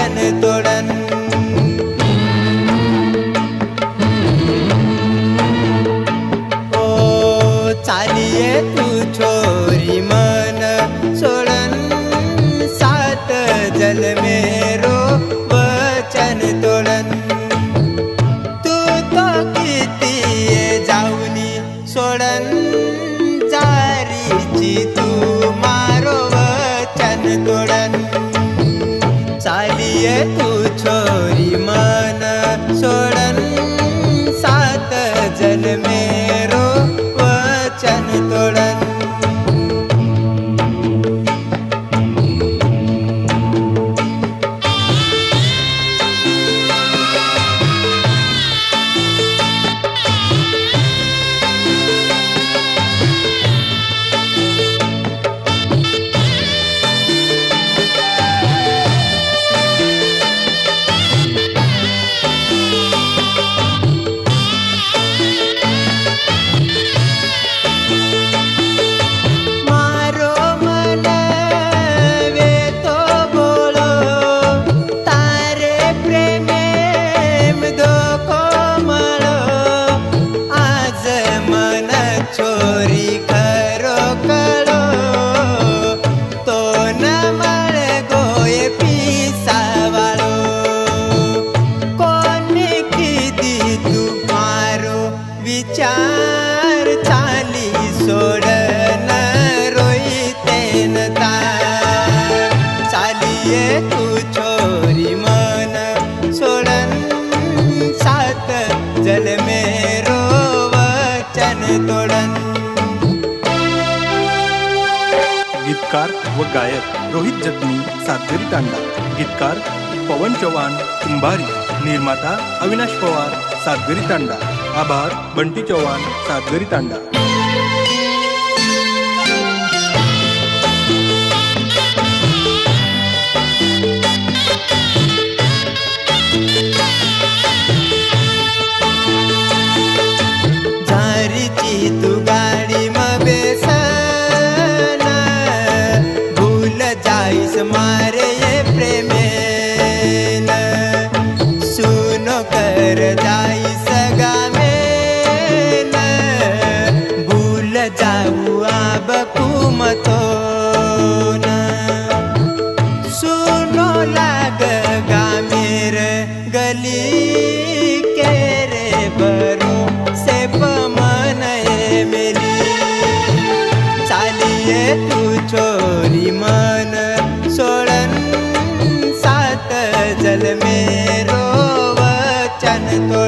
वचन तोड़न। ओ चालिये तू छोरी मन सोड़न, सात जल मेरो वचन तोड़न। तू तो किती जाऊनी सोडन, जारीची तू मारो वचन तोड़न। चालिये तू छोरी मन सोड़न, सात जल मेरो वचन तोड़न। छोरी खरो कळो तो न मळ गोय पिसावाळो, कोणी किती तू मारो विचार, चाली सोडन रोईतेन तार। चालिये तू छोरी मन सोडन, सात जल मेरो वचन तोड़न। गीतकार व गायक रोहित जखमी, सातगरी तांडा। गीतकार पवन चौहान कुंभारी, निर्माता अविनाश पवार, सातगरी तांडा। आभार बंटी चौहान, सातगरी तांडा। झारीची तू गाडी म बेसन, भूल जाईस मारे ये प्रेमेन। सुनो कर जाईस गामेन, भूल जाऊ आब कुमतोन। सुनो लाग गामेर गली के रे बरो से पमन मेली। चालिये तू छोरी मन सोड़न, सात जल मेरो वचन तोड़न।